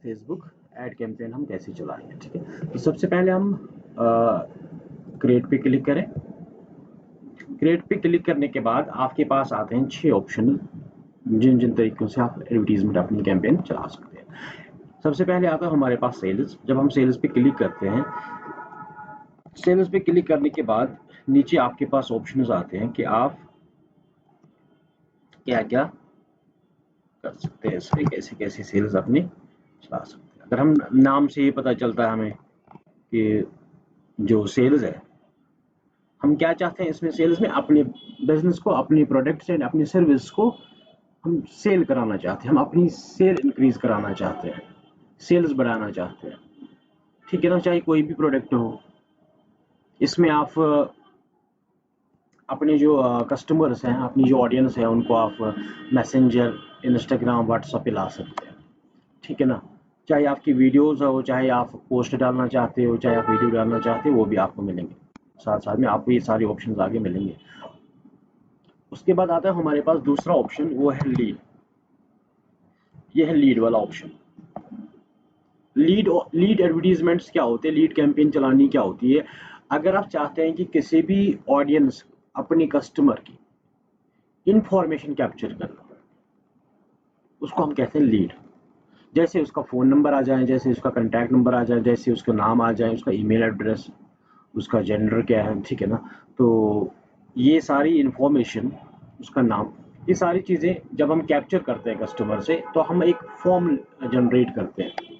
Facebook ad campaign हम कैसे चलाएंगे। ठीक है, तो सबसे पहले हम क्रिएट पे क्लिक करें। क्रिएट पे क्लिक करने के बाद आपके पास आते हैं 6 ऑप्शन, जिन जिन तरीकों से आप एडवर्टीजमेंट अपनी कैंपेन चला सकते हैं। सबसे पहले आता है हमारे पास सेल्स। जब हम सेल्स पे क्लिक करते हैं, सेल्स पे क्लिक करने के बाद नीचे आपके पास ऑप्शंस आते हैं कि आप क्या क्या कर सकते हैं, इसमें कैसे कैसे सेल्स अपनी चला सकते हैं। अगर हम नाम से ही पता चलता है हमें कि जो सेल्स है, हम क्या चाहते हैं इसमें सेल्स में अपने बिजनेस को, अपनी प्रोडक्ट्स एंड अपनी सर्विस को हम सेल कराना चाहते हैं, हम अपनी सेल इंक्रीज कराना चाहते हैं, सेल्स बढ़ाना चाहते हैं। ठीक है ना, चाहे कोई भी प्रोडक्ट हो। इसमें आप अपने जो कस्टमर्स हैं, अपनी जो ऑडियंस है, उनको आप मैसेंजर, इंस्टाग्राम, व्हाट्सएप पे ला सकते हैं। ठीक है ना, चाहे आपकी वीडियोस हो, चाहे आप पोस्ट डालना चाहते हो, चाहे आप वीडियो डालना चाहते हो, वो भी आपको मिलेंगे। साथ साथ में आपको ये सारे ऑप्शंस आगे मिलेंगे। उसके बाद आता है हमारे पास दूसरा ऑप्शन, वो है लीड। ये है लीड वाला ऑप्शन। लीड एडवर्टीजमेंट्स क्या होते हैं, लीड कैंपेन चलानी क्या होती है। अगर आप चाहते हैं कि किसी भी ऑडियंस, अपने कस्टमर की इंफॉर्मेशन कैप्चर करना, उसको हम कहते हैं लीड। जैसे उसका फ़ोन नंबर आ जाए, जैसे उसका कॉन्टैक्ट नंबर आ जाए, जैसे उसका नाम आ जाए, उसका ईमेल एड्रेस, उसका जेंडर क्या है, ठीक है ना। तो ये सारी इंफॉर्मेशन, उसका नाम, ये सारी चीज़ें जब हम कैप्चर करते हैं कस्टमर से, तो हम एक फॉर्म जनरेट करते हैं।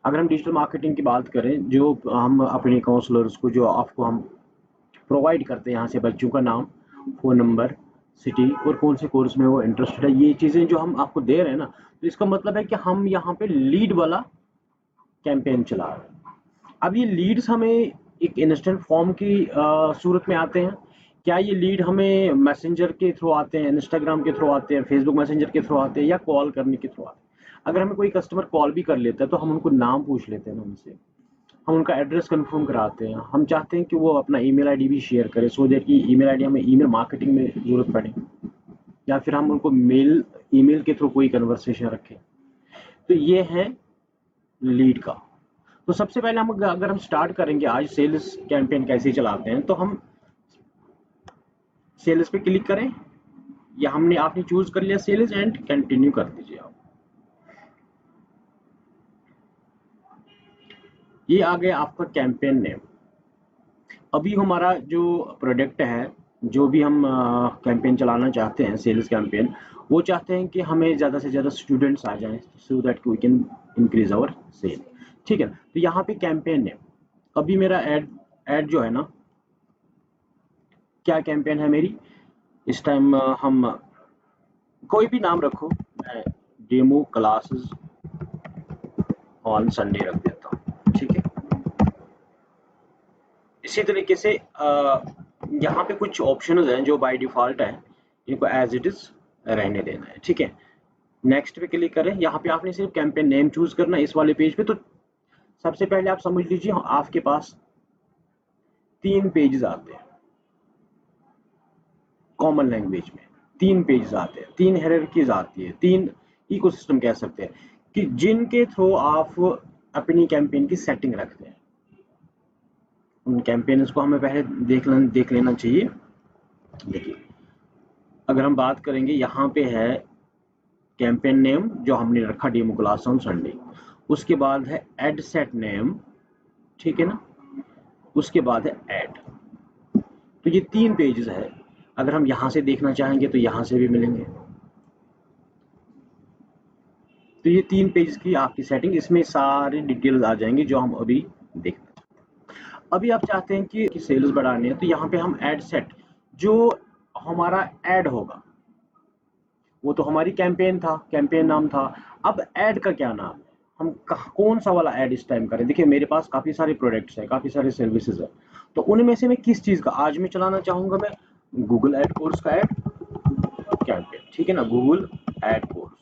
अगर हम डिजिटल मार्केटिंग की बात करें, जो हम अपने काउंसलर्स को, जो आपको हम प्रोवाइड करते हैं, यहाँ से बच्चों का नाम, फ़ोन नंबर, सिटी और कौन से कोर्स में वो इंटरेस्टेड है, ये चीज़ें जो हम आपको दे रहे हैं ना, तो इसका मतलब है कि हम यहाँ पे लीड वाला कैंपेन चला रहे हैं। अब ये लीड्स हमें एक इंस्टेंट फॉर्म की सूरत में आते हैं। क्या ये लीड हमें मैसेंजर के थ्रू आते हैं, इंस्टाग्राम के थ्रू आते हैं, फेसबुक मैसेंजर के थ्रू आते हैं, या कॉल करने के थ्रू आते हैं। अगर हमें कोई कस्टमर कॉल भी कर लेता है तो हम उनको नाम पूछ लेते हैं ना उनसे, हम उनका एड्रेस कंफर्म कराते हैं। हम चाहते हैं कि वो अपना ईमेल आईडी भी शेयर करे, सो दैट कि ईमेल आईडी हमें ईमेल मार्केटिंग में ज़रूरत पड़े, या फिर हम उनको ईमेल के थ्रू कोई कन्वर्सेशन रखें। तो ये है लीड का। तो सबसे पहले हम अगर हम स्टार्ट करेंगे आज सेल्स कैंपेन कैसे चलाते हैं, तो हम सेल्स पे क्लिक करें, या हमने आपने चूज कर लिया सेल्स, एंड कंटिन्यू कर दीजिए आप। ये आ गया आपका कैंपेन नेम। अभी हमारा जो प्रोडक्ट है, जो भी हम कैंपेन चलाना चाहते हैं, सेल्स कैंपेन, वो चाहते हैं कि हमें ज़्यादा से ज़्यादा स्टूडेंट्स आ जाएं, so that we can increase our sale. ठीक है, तो यहाँ पे कैंपेन नेम, अभी मेरा ऐड जो है ना, क्या कैंपेन है मेरी इस टाइम, हम कोई भी नाम रखो, मैं डेमो क्लासेस ऑन संडे रख देता हूँ। ठीक है, इसी तरीके से यहाँ पे कुछ ऑप्शंस हैं जो बाय डिफ़ॉल्ट है, इनको एज इट इज़ रहने देना है। ठीक है, नेक्स्ट पे क्लिक करें। यहाँ पे आपने सिर्फ कैंपेन नेम चूज करना है इस वाले पेज पे। तो सबसे पहले आप समझ लीजिए, आपके पास 3 पेजेस आते हैं कॉमन लैंग्वेज में, 3 पेजेस आते हैं, 3 हायरार्कीज आती है, 3 इकोसिस्टम कह सकते हैं, कि जिनके थ्रू आप अपनी कैंपेन की सेटिंग रखते हैं। उन कैंपेन्स को हमें पहले देख लेना चाहिए। देखिए, अगर हम बात करेंगे, यहाँ पे है कैंपेन नेम जो हमने रखा डेमो क्लास ऑन संडे, उसके बाद है एड सेट नेम, ठीक है ना, उसके बाद है ऐड। तो ये 3 पेजेस है। अगर हम यहाँ से देखना चाहेंगे तो यहाँ से भी मिलेंगे। तो ये 3 पेजेस की आपकी सेटिंग, इसमें सारी डिटेल्स आ जाएंगी जो हम अभी देखना चाहते हैं। अभी आप चाहते हैं कि सेल्स बढ़ाने हैं, तो यहाँ पे हम ऐड सेट, जो हमारा ऐड होगा, वो तो हमारी कैंपेन था, कैंपेन नाम था। अब ऐड का क्या नाम है, हम कौन सा वाला ऐड इस टाइम करें। देखिए, मेरे पास काफ़ी सारे प्रोडक्ट्स हैं, काफ़ी सारे सर्विसेज हैं, तो उनमें से मैं किस चीज़ का आज मैं चलाना चाहूँगा। मैं गूगल ऐड कोर्स का ऐड कैंपेन, ठीक है ना, गूगल ऐड कोर्स,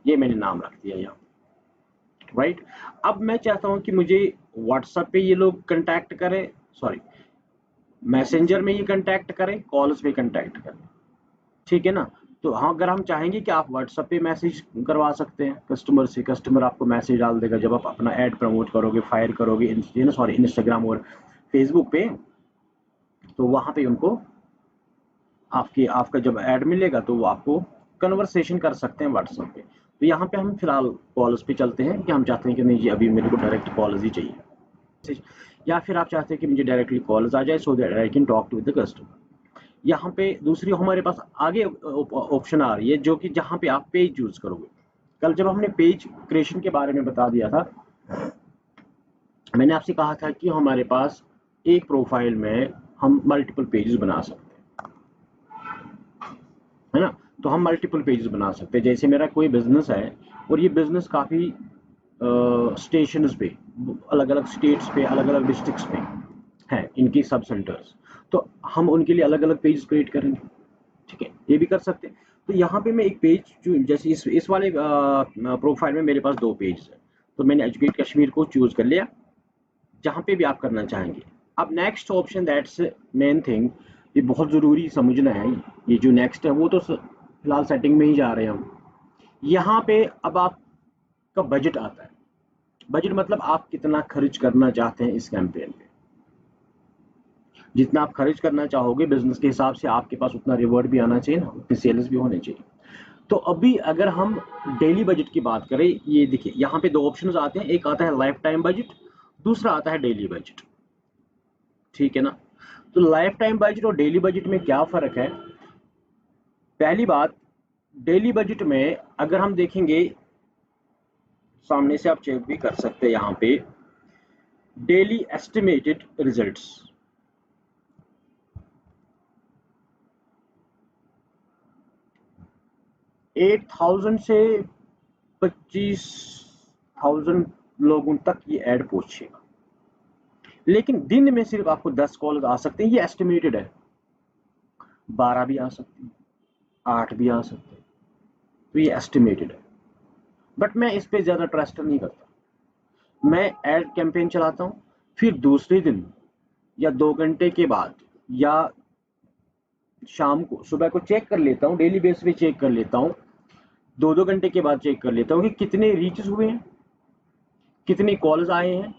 ये मैंने नाम रख दिया यहाँ, राइट। अब मैं चाहता हूँ कि मुझे व्हाट्सएप पे ये लोग कंटैक्ट करें, सॉरी, मैसेंजर में ये कंटैक्ट करें, कॉल्स पे कंटैक्ट करें, ठीक है ना। तो हाँ, अगर हम चाहेंगे कि आप व्हाट्सएप पे मैसेज करवा सकते हैं कस्टमर से, कस्टमर आपको मैसेज डाल देगा जब आप अपना ऐड प्रमोट करोगे, फायर करोगे सॉरी इंस्टाग्राम और फेसबुक पे, तो वहाँ पे उनको आपका जब ऐड मिलेगा तो वो आपको कन्वर्सेशन कर सकते हैं व्हाट्सएप पे। तो यहाँ पे हम फिलहाल कॉल्स पे चलते हैं कि हम चाहते हैं कि नहीं जी अभी मेरे को डायरेक्ट कॉल्स ही चाहिए, या फिर आप चाहते हैं कि मुझे डायरेक्टली कॉल्स आ जाए so that I can talk to the customer. यहाँ पे दूसरी हमारे पास आगे ऑप्शन आ रही है जो कि जहाँ पे आप पेज यूज करोगे। कल जब हमने पेज क्रिएशन के बारे में बता दिया था, मैंने आपसे कहा था कि हमारे पास एक प्रोफाइल में हम मल्टीपल पेजेस बना सकते है ना। तो हम मल्टीपल पेजेस बना सकते हैं। जैसे मेरा कोई बिजनेस है और ये बिजनेस काफ़ी स्टेशंस पे, अलग अलग स्टेट्स पे, अलग अलग डिस्ट्रिक्ट्स पे हैं इनकी सब सेंटर्स, तो हम उनके लिए अलग अलग पेज क्रिएट करेंगे। ठीक है, ये भी कर सकते हैं। तो यहाँ पे मैं एक पेज जो जैसे इस वाले प्रोफाइल में मेरे पास 2 पेज है, तो मैंने एजुकेट कश्मीर को चूज कर लिया, जहाँ पे भी आप करना चाहेंगे। अब next option, that's main thing, ये बहुत ज़रूरी समझना है। ये जो नेक्स्ट है वो तो फिलहाल सेटिंग में ही जा रहे हैं हम। यहाँ पे अब आपका बजट आता है। बजट मतलब आप कितना खर्च करना चाहते हैं इस कैंपेन पे। जितना आप खर्च करना चाहोगे बिजनेस के हिसाब से आपके पास उतना रिवॉर्ड भी आना चाहिए ना, उतनी सेल्स भी होने चाहिए। तो अभी अगर हम डेली बजट की बात करें, ये देखिए यहाँ पे 2 ऑप्शंस आते हैं, एक आता है लाइफ टाइम बजट, दूसरा आता है डेली बजट। ठीक है ना। तो लाइफ टाइम बजट और डेली बजट में क्या फ़र्क है? पहली बात, डेली बजट में अगर हम देखेंगे, सामने से आप चेक भी कर सकते हैं यहाँ पे, डेली एस्टिमेटेड रिजल्ट्स, 8,000 से 25,000 लोगों तक ये ऐड पहुंचेगा। लेकिन दिन में सिर्फ आपको 10 कॉल आ सकते हैं, ये एस्टिमेटेड है। 12 भी आ सकती है, 8 भी आ सकते हैं, तो ये एस्टिमेटेड है। बट मैं इस पे ज़्यादा ट्रस्ट नहीं करता। मैं ऐड कैंपेन चलाता हूँ, फिर दूसरे दिन या 2 घंटे के बाद या शाम को, सुबह को चेक कर लेता हूँ, डेली बेस पे चेक कर लेता हूँ, 2-2 घंटे के बाद चेक कर लेता हूँ कि कितने रीचेस हुए हैं, कितने कॉल्स आए हैं।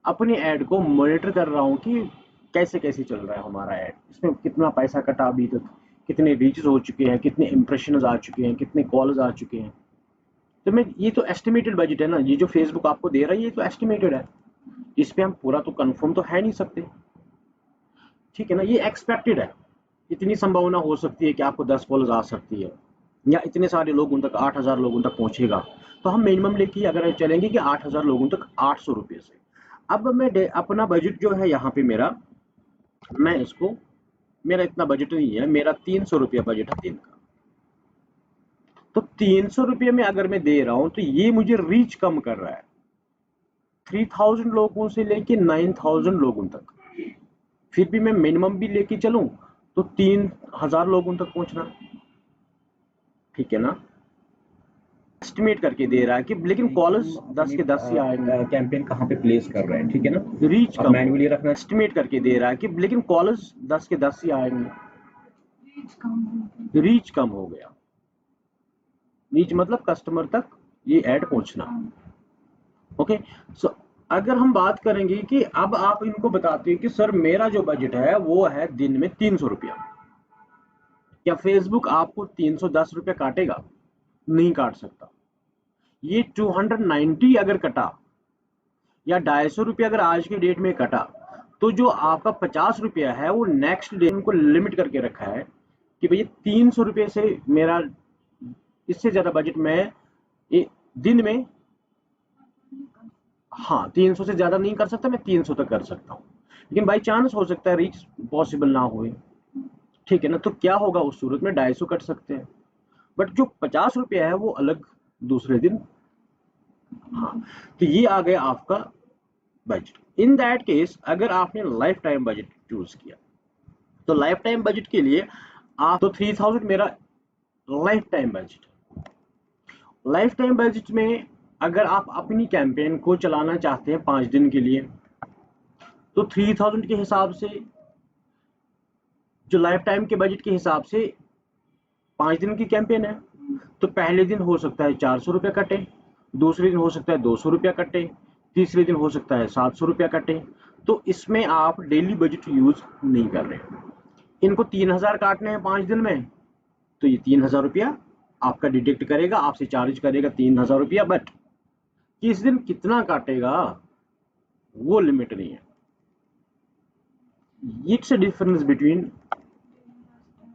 अपने ऐड को मॉनिटर कर रहा हूँ कि कैसे कैसे चल रहा है हमारा ऐड, इसमें कितना पैसा कटा अभी तक, कितने रीचेस हो चुके हैं, कितने इंप्रेशंस आ चुके हैं, कितने कॉल्स आ चुके हैं। तो मैं, ये तो एस्टिमेटेड बजट है ना, ये जो फेसबुक आपको दे रहा है ये तो एस्टिमेटेड है, इस पे हम पूरा तो कंफर्म तो है नहीं सकते। ठीक है ना, ये एक्सपेक्टेड है। इतनी संभावना हो सकती है कि आपको 10 कॉल्स आ सकती है, या इतने सारे लोगों तक, 8,000 लोगों तक पहुंचेगा। तो हम मिनिमम लेके अगर चलेंगे कि 8,000 लोगों तक 800 रुपये से। अब मैं अपना बजट जो है यहाँ पे मेरा, मैं इसको, मेरा इतना बजट नहीं है, मेरा 300 रुपया बजट है दिन का। तो 300 रुपये में अगर मैं दे रहा हूँ तो ये मुझे रीच कम कर रहा है, 3,000 लोगों से लेके 9,000 लोगों तक। फिर भी मैं मिनिमम भी लेके चलूं तो 3,000 लोगों तक पहुंचना। ठीक है ना। एस्टिमेट करके दे रहा है कि, लेकिन कॉलेज 10 के 10 ही आएंगे। कैंपेन कहाँ पे प्लेस कर रहे हैं, ठीक है ना। रीच आप कम मैन्युअली रखना। एस्टिमेट करके दे रहा है कि, लेकिन कॉलेज 10 के 10 ही आएंगे। रीच कम हो गया। रीच मतलब कस्टमर तक ये ऐड पहुंचना। ओके, सो अगर हम बात करेंगे कि अब आप इनको बताते हैं कि सर मेरा जो बजट है वो है दिन में 300 रुपया, क्या फेसबुक आपको 310 रुपया काटेगा? नहीं काट सकता। ये 290 अगर कटा या 250 रुपया अगर आज के डेट में कटा, तो जो आपका 50 रुपया है वो नेक्स्ट डे उनको लिमिट करके रखा है कि भैया 300 रुपये से मेरा, इससे ज्यादा बजट में दिन में, हाँ 300 से ज्यादा नहीं कर सकता, मैं 300 तक कर सकता हूँ। लेकिन बाई चांस हो सकता है रीच पॉसिबल ना हो। ठीक है ना, तो क्या होगा उस सूरत में 250 कट सकते हैं, बट जो 50 रुपया है वो अलग दूसरे दिन। हाँ, तो ये आ गया आपका बजट। इन दैट केस अगर आपने लाइफ टाइम बजट चूज किया, तो लाइफ टाइम बजट के लिए आप, तो 3,000 मेरा life time budget. Life time budget में अगर आप अपनी कैंपेन को चलाना चाहते हैं 5 दिन के लिए, तो 3,000 के हिसाब से, जो लाइफ टाइम के बजट के हिसाब से 5 दिन की कैंपेन है, तो पहले दिन हो सकता है 400 रुपया कटे, दूसरे दिन हो सकता है 200 रुपया कटे, तीसरे दिन हो सकता है 700 रुपया कटे। तो इसमें आप डेली बजट यूज नहीं कर रहे। इनको 3000 काटने हैं 5 दिन में, तो ये 3000 रुपया आपका डिडक्ट करेगा, आपसे चार्ज करेगा 3000 रुपया, बट किस दिन कितना काटेगा वो लिमिट नहीं है। It's a difference between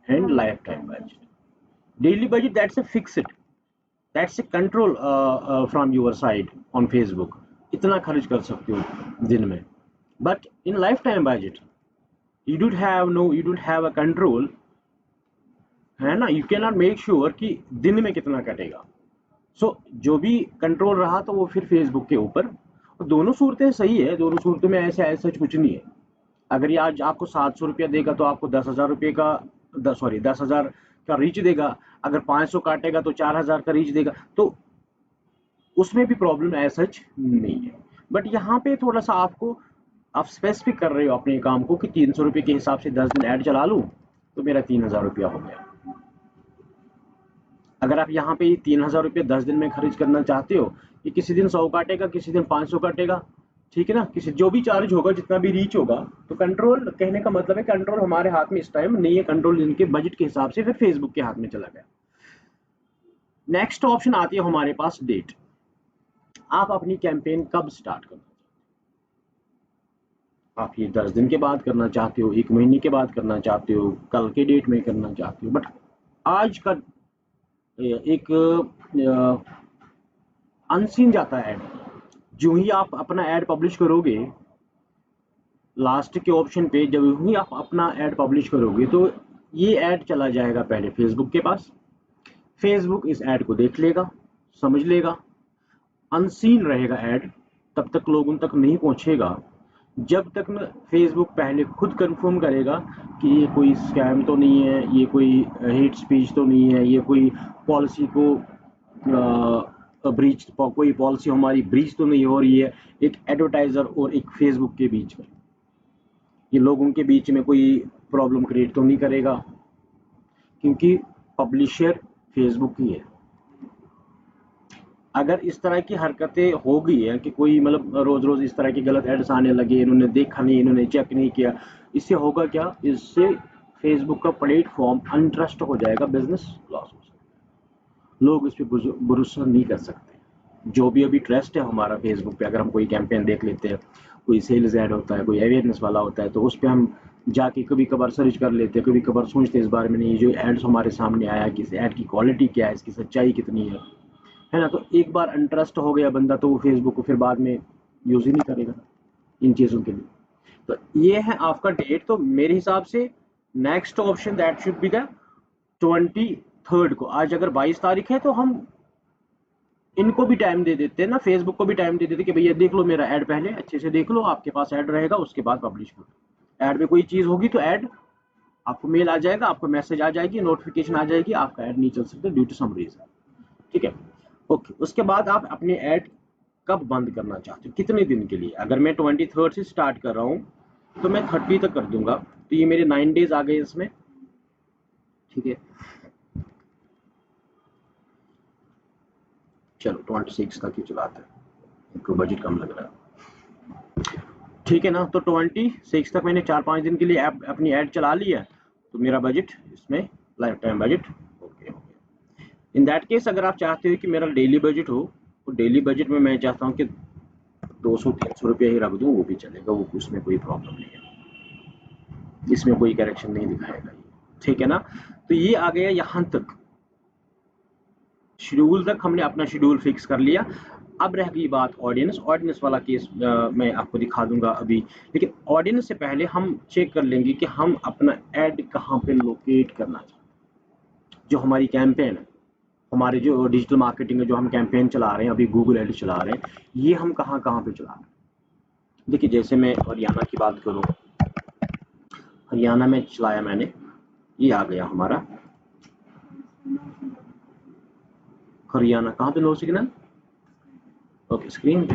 and life time budget. Daily budget that's a fixed, that's a control from your side on Facebook, इतना खर्च कर सकते हो दिन में। But in life time budget you don't have a control, है ना, you can not make sure कि दिन में कितना कटेगा। सो जो भी कंट्रोल रहा तो वो फिर फेसबुक के ऊपर। दोनों सूरतें सही है, दोनों सूरतों में ऐसा कुछ नहीं है। अगर ये आज आपको 700 रुपया देगा तो आपको 10,000 रुपये का 10,000 का रीच देगा, अगर 500 काटेगा तो 4,000 का रीच देगा, तो उसमें भी प्रॉब्लम ऐसा नहीं है। बट यहाँ पे थोड़ा सा आपको, आप स्पेसिफिक कर रहे हो अपने काम को कि 300 रुपये के हिसाब से 10 दिन ऐड चला लूँ तो मेरा 3,000 रुपया हो गया। अगर आप यहाँ पे 3,000 रुपये 10 दिन में खर्च करना चाहते हो, कि किसी दिन 100 काटेगा, किसी दिन 500 काटेगा, ठीक है ना, किसी जो भी चार्ज होगा, जितना भी रीच होगा, तो कंट्रोल, कहने का मतलब है कंट्रोल हमारे हाथ में इस टाइम नहीं है, कंट्रोल इनके बजट के हिसाब से फिर फेसबुक के हाथ में चला गया। नेक्स्ट ऑप्शन आती है हमारे पास डेट। आप अपनी कैंपेन कब स्टार्ट करना, आप ये 10 दिन के बाद करना चाहते हो, 1 महीने के बाद करना चाहते हो, कल के डेट में करना चाहते हो। बट आज का एक अनसीन जाता है, जो ही आप अपना ऐड पब्लिश करोगे, लास्ट के ऑप्शन पे जब ही आप अपना ऐड पब्लिश करोगे तो ये ऐड चला जाएगा पहले फेसबुक के पास। फेसबुक इस ऐड को देख लेगा, समझ लेगा, अनसीन रहेगा ऐड, तब तक लोगों तक नहीं पहुंचेगा जब तक न फेसबुक पहले खुद कंफर्म करेगा कि ये कोई स्कैम तो नहीं है, ये कोई हेट स्पीच तो नहीं है, ये कोई पॉलिसी को ब्रीच, कोई पॉलिसी हमारी ब्रीच तो नहीं हो रही है, एक एडवर्टाइजर और एक फेसबुक के बीच में, ये लोगों के बीच में कोई प्रॉब्लम क्रिएट तो नहीं करेगा, क्योंकि पब्लिशर फेसबुक ही है। अगर इस तरह की हरकतें हो गई है कि कोई मतलब रोज रोज इस तरह के गलत एड्स आने लगे, इन्होंने देखा नहीं, इन्होंने चेक नहीं किया, इससे होगा क्या, इससे फेसबुक का प्लेटफॉर्म अनट्रस्ट हो जाएगा, बिजनेस लॉस हो सकता है, लोग इस पर भरोसा नहीं कर सकते। जो भी अभी ट्रस्ट है हमारा फेसबुक पे, अगर हम कोई कैंपेन देख लेते हैं, कोई सेल्स ऐड होता है, कोई अवेयरनेस वाला होता है, तो उस पर हम जाके कभी कभार सर्च कर लेते हैं, कभी कभार सोचते हैं इस बारे में, नहीं जो एड्स हमारे सामने आया कि इस ऐड की क्वालिटी क्या है, इसकी सच्चाई कितनी है ना। तो एक बार इंटरेस्ट हो गया बंदा तो वो फेसबुक को फिर बाद में यूज ही नहीं करेगा इन चीज़ों के लिए। तो ये है आपका डेट। तो मेरे हिसाब से next option that should be the 23 को। आज अगर 22 तारीख है तो हम इनको भी टाइम दे देते हैं ना, फेसबुक को भी टाइम दे देते कि भैया देख लो मेरा ऐड, पहले अच्छे से देख लो, आपके पास ऐड रहेगा, उसके बाद पब्लिश करो। ऐड में कोई चीज़ होगी तो ऐड आपको मेल आ जाएगा, आपको मैसेज आ जाएगी, नोटिफिकेशन आ जाएगी, आपका ऐड नहीं चल सकता ड्यू टू सम रीजन, ठीक है। ओके, उसके बाद आप अपने ऐड कब बंद करना चाहते हो, कितने दिन के लिए। अगर मैं 23 से स्टार्ट कर रहा हूँ तो मैं 30 तक कर दूंगा, तो ये मेरे 9 डेज आ गए इसमें, ठीक है। चलो 26 तक ही चलाते हैं, इनको बजट कम लग रहा है, ठीक है ना। तो 26 तक मैंने 4-5 दिन के लिए अपनी ऐड चला ली है, तो मेरा बजट इसमें लाइफ टाइम बजट ओके हो गया। इन दैट केस अगर आप चाहते हो कि मेरा डेली बजट हो, तो डेली बजट में मैं चाहता हूँ कि 200-300 रुपया ही रख दूँ, वो भी चलेगा, वो उसमें कोई प्रॉब्लम नहीं है, इसमें कोई करेक्शन नहीं दिखाएगा, ठीक है ना। तो ये आ गया यहाँ तक, शेड्यूल तक हमने अपना शेड्यूल फिक्स कर लिया। अब रह गई बात ऑडियंस वाला केस मैं आपको दिखा दूंगा अभी, लेकिन ऑडियंस से पहले हम चेक कर लेंगे कि हम अपना ऐड कहाँ पे लोकेट करना चाहते हैं। जो हमारी कैंपेन है, हमारे जो डिजिटल मार्केटिंग है, जो हम कैंपेन चला रहे हैं अभी, गूगल एड चला रहे हैं, ये हम कहाँ कहाँ पे चला रहे हैं। देखिए जैसे मैं हरियाणा की बात करूँ, हरियाणा में चलाया मैंने, ये आ गया हमारा हरियाणा, कहाँ पे लो सिग्नल, ओके स्क्रीन पे,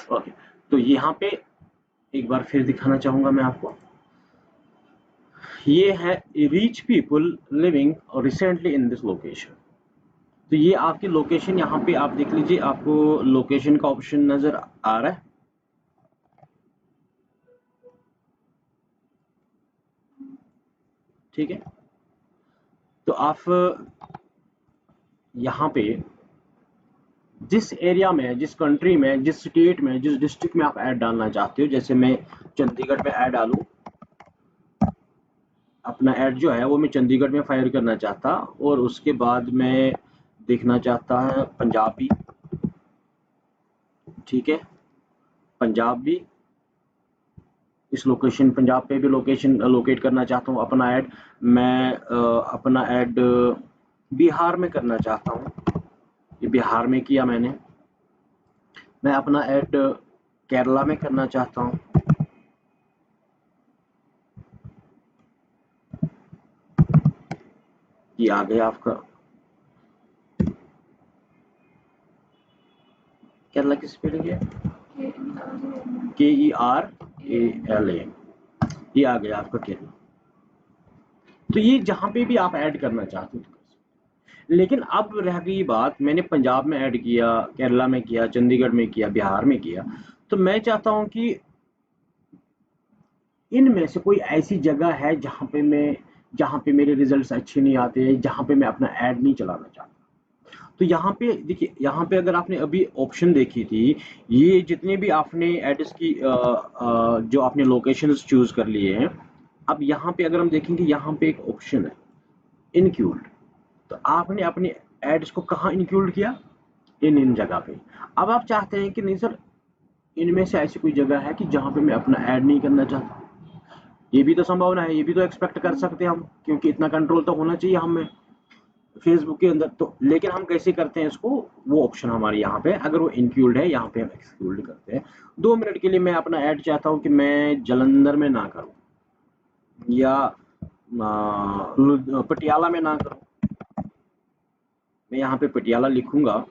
ओके। यहाँ पे एक बार फिर दिखाना चाहूंगा मैं आपको, ये है reach people living recently in this location. तो ये आपकी लोकेशन, यहाँ पे आप देख लीजिए, आपको लोकेशन का ऑप्शन नजर आ रहा है। ठीक है, तो आप यहाँ पे जिस एरिया में, जिस कंट्री में, जिस स्टेट में, जिस डिस्ट्रिक्ट में आप ऐड डालना चाहते हो, जैसे मैं चंडीगढ़ में ऐड डालूं, अपना ऐड जो है वो मैं चंडीगढ़ में फायर करना चाहता, और उसके बाद मैं देखना चाहता है पंजाबी। ठीक है, पंजाब भी, इस लोकेशन पंजाब पे भी लोकेशन लोकेट करना चाहता हूँ अपना ऐड। मैं अपना ऐड बिहार में करना चाहता हूँ, ये बिहार में किया मैंने। मैं अपना ऐड केरला में करना चाहता हूँ। ये आ गया आपका केरला की स्पेलिंग है KERALA, ये आ गया आपका केरला। तो ये जहां पे भी आप ऐड करना चाहते हो। लेकिन अब रह गई बात, मैंने पंजाब में ऐड किया, केरला में किया, चंडीगढ़ में किया, बिहार में किया, तो मैं चाहता हूं कि इनमें से कोई ऐसी जगह है जहां पे मेरे रिजल्ट्स अच्छे नहीं आते, जहां पे मैं अपना ऐड नहीं चलाना चाहता। तो यहाँ पे देखिए, यहाँ पे अगर आपने अभी ऑप्शन देखी थी, ये जितने भी आपने एड्स की जो आपने लोकेशंस चूज कर लिए हैं, अब यहाँ पे अगर हम देखेंगे, यहाँ पे एक ऑप्शन है इंक्लूड। तो आपने अपने एड्स को कहाँ इंक्लूड किया, इन जगह पे। अब आप चाहते हैं कि नहीं सर, इनमें से ऐसी कोई जगह है कि जहाँ पे मैं अपना ऐड नहीं करना चाहता। ये भी तो संभावना है, ये भी तो एक्सपेक्ट कर सकते हैं हम, क्योंकि इतना कंट्रोल तो होना चाहिए हमें फेसबुक के अंदर। तो लेकिन हम कैसे करते हैं इसको, वो ऑप्शन हमारे यहाँ पे, अगर वो इंक्लूड है, यहाँ पे हम एक्सक्लूड करते हैं। 2 मिनट के लिए मैं अपना ऐड चाहता हूँ कि मैं जलंधर में ना करूँ, या पटियाला में ना करूँ। मैं यहाँ पे पटियाला लिखूंगा,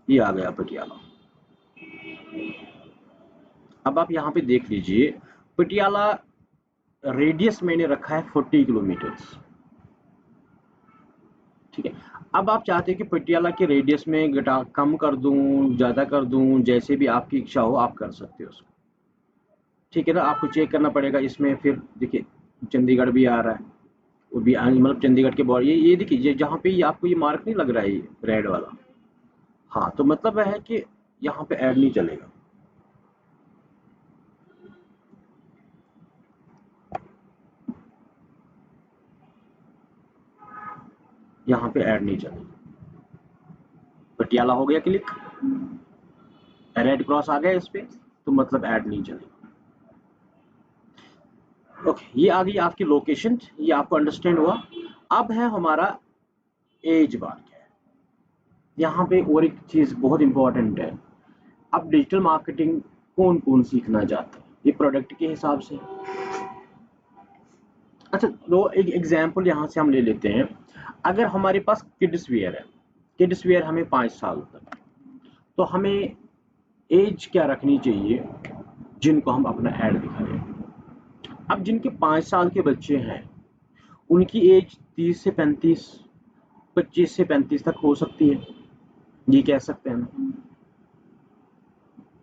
ये आ गया पटियाला। अब आप यहाँ पे देख लीजिए, पटियाला रेडियस मैंने रखा है 40 किलोमीटर। ठीक है, अब आप चाहते हैं कि पटियाला के रेडियस में घटा कम कर दूं, ज्यादा कर दूं, जैसे भी आपकी इच्छा हो आप कर सकते हो उसको। ठीक है ना, आपको चेक करना पड़ेगा इसमें। फिर देखिए, चंडीगढ़ भी आ रहा है, वो भी मतलब चंडीगढ़ के बॉर्डर, ये देखिए, जहाँ पे ये आपको ये मार्क नहीं लग रहा है, ये रेड वाला, हाँ, तो मतलब है कि यहाँ पे ऐड नहीं चलेगा। यहाँ पे ऐड नहीं चलेगा। पटियाला हो गया क्लिक, रेड क्रॉस आ गया इस पे, तो मतलब ऐड नहीं चलेगा। ओके, ये आ गई आपकी लोकेशन, ये आपको अंडरस्टैंड हुआ। अब है हमारा एज बार क्या है। यहाँ पे और एक चीज बहुत इंपॉर्टेंट है, अब डिजिटल मार्केटिंग कौन कौन सीखना चाहता है, ये प्रोडक्ट के हिसाब से। अच्छा, तो एक एग्जांपल यहाँ से हम ले लेते हैं। अगर हमारे पास किड्स वेयर है, किड्स वेयर हमें 5 साल तक, तो हमें एज क्या रखनी चाहिए जिनको हम अपना ऐड दिखाएं। अब जिनके 5 साल के बच्चे हैं, उनकी एज 30 से 35, 25 से 35 तक हो सकती है, ये कह सकते हैं।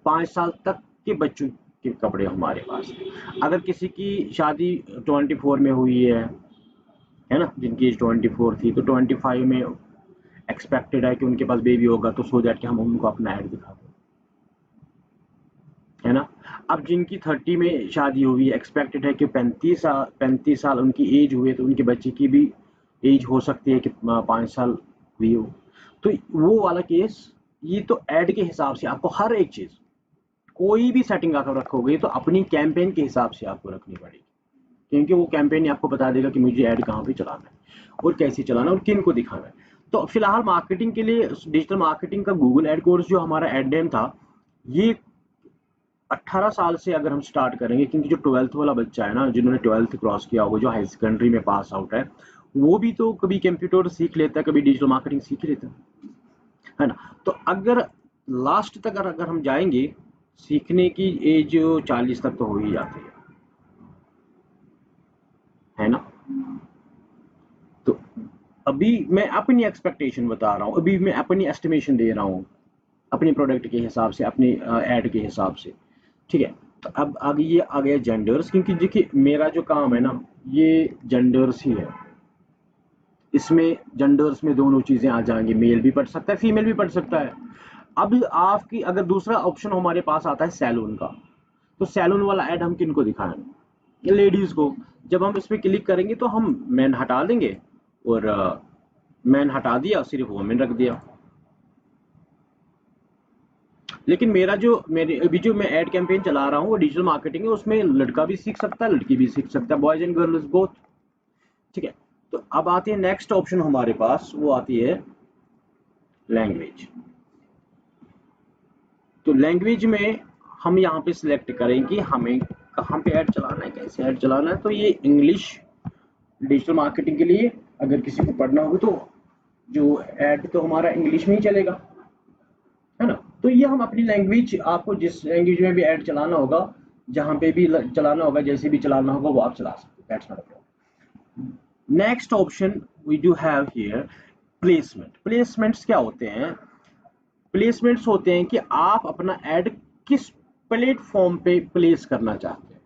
5 साल तक के बच्चों के कपड़े हमारे पास। अगर किसी की शादी 24 में हुई है ना, जिनकी एज 24 थी, तो 25 में एक्सपेक्टेड है कि उनके पास बेबी होगा, तो सो दैट कि हम उनको अपना ऐड दिखा दें, है ना। अब जिनकी 30 में शादी हुई, एक्सपेक्टेड है कि 35 साल उनकी एज हुई, तो उनके बच्चे की भी एज हो सकती है कि 5 साल हुई हो। तो वो वाला केस, ये तो ऐड के हिसाब से आपको हर एक चीज, कोई भी सेटिंग आप रखोगे तो अपनी कैंपेन के हिसाब से आपको रखनी पड़ेगी, क्योंकि वो कैंपेन आपको बता देगा कि मुझे ऐड कहाँ पे चलाना है और कैसे चलाना है और किन को दिखाना है। तो फिलहाल मार्केटिंग के लिए डिजिटल मार्केटिंग का गूगल एड कोर्स जो हमारा एड नेम था, ये 18 साल से अगर हम स्टार्ट करेंगे, क्योंकि जो 12th वाला बच्चा है ना, जिन्होंने 12th क्रॉस किया होगा, जो हाई सेकेंडरी में पास आउट है, वो भी तो कभी कंप्यूटर सीख लेता है, कभी डिजिटल मार्केटिंग सीख लेता है। है ना। तो अगर लास्ट तक अगर हम जाएंगे, सीखने की एज 40 तक तो हो ही जाती है ना। तो अभी मैं अपनी एक्सपेक्टेशन बता रहा हूँ, अभी मैं अपनी एस्टिमेशन दे रहा हूँ अपने प्रोडक्ट के हिसाब से, अपनी ऐड के हिसाब से, ठीक है। तो अब आगे ये आ गया जेंडर्स, क्योंकि देखिए मेरा जो काम है ना, ये जेंडर्स ही है। इसमें जेंडर्स में दोनों चीजें आ जाएंगी, मेल भी पढ़ सकता है, फीमेल भी पढ़ सकता है। अब आपकी अगर दूसरा ऑप्शन हमारे पास आता है सैलून का, तो सैलून वाला ऐड हम किनको दिखाएं, लेडीज को। जब हम इस पर क्लिक करेंगे तो हम मैन हटा देंगे, और मैन हटा दिया, सिर्फ वुमेन रख दिया। लेकिन मेरा जो मेरे अभी जो मैं एड कैंपेन चला रहा हूँ वो डिजिटल मार्केटिंग है, उसमें लड़का भी सीख सकता है, लड़की भी सीख सकता है, बॉयज एंड गर्ल्स बोथ, ठीक है। तो अब आती है नेक्स्ट ऑप्शन हमारे पास, वो आती है लैंग्वेज। तो लैंग्वेज में हम यहाँ पे सिलेक्ट करें कि हमें कहाँ पे ऐड चलाना है, कैसे ऐड चलाना है। तो ये इंग्लिश डिजिटल मार्केटिंग के लिए अगर किसी को पढ़ना हो तो जो ऐड तो हमारा इंग्लिश में ही चलेगा, है ना। तो ये हम अपनी लैंग्वेज, आपको जिस लैंग्वेज में भी ऐड चलाना होगा, जहाँ पे भी चलाना होगा, जैसे भी चलाना होगा वो आप चला सकते हो, that's not a problem. Next option we do have here placement. Placements क्या होते हैं? प्लेसमेंट्स होते हैं कि आप अपना ऐड किस प्लेटफॉर्म पे प्लेस करना चाहते हैं।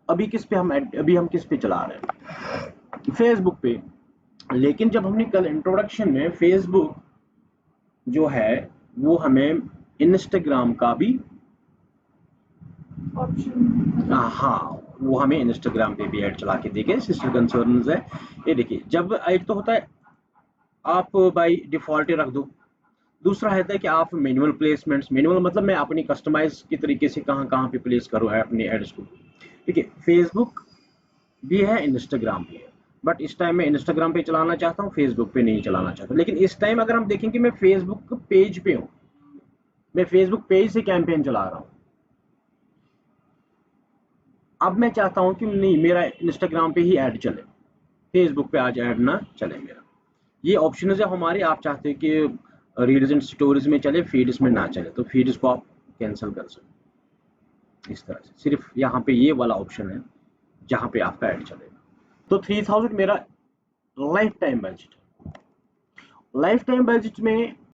अभी किस पे हम अभी हम किस पे चला रहे हैं? फेसबुक पे। लेकिन जब हमने कल इंट्रोडक्शन में फेसबुक जो है वो हमें इंस्टाग्राम का भी ऑप्शन, हाँ, वो हमें इंस्टाग्राम पे भी ऐड चला के देंगे, सिस्टर कंसर्न्स है। ये देखिए, जब एक तो होता है आप बाय डिफॉल्ट रख दो, दूसरा है कि आप मैनुअल प्लेसमेंट्स, मैनुअल मतलब मैं अपनी कस्टमाइज के तरीके से कहाँ कहाँ पे प्लेस करूँ है अपने एड्स को, ठीक है। फेसबुक भी है, इंस्टाग्राम भी है, बट इस टाइम मैं इंस्टाग्राम पे चलाना चाहता हूँ, फेसबुक पे नहीं चलाना चाहता। लेकिन इस टाइम अगर हम देखें कि मैं फेसबुक पेज पे हूँ, मैं फेसबुक पेज से कैंपेन चला रहा हूँ, अब मैं चाहता हूँ कि नहीं मेरा इंस्टाग्राम पे ही ऐड चले, फेसबुक पे आज ऐड ना चले मेरा। ये ऑप्शन है हमारे, आप चाहते हैं कि रील्स एंड स्टोरीज में चले, फीड्स में ना चले, तो फीड्स को आप कैंसिल कर सकते हैं इस तरह से। सिर्फ यहाँ पे ये वाला ऑप्शन है जहाँ पे आपका ऐड चलेगा। तो 3000 मेरा life time budget, life time budget में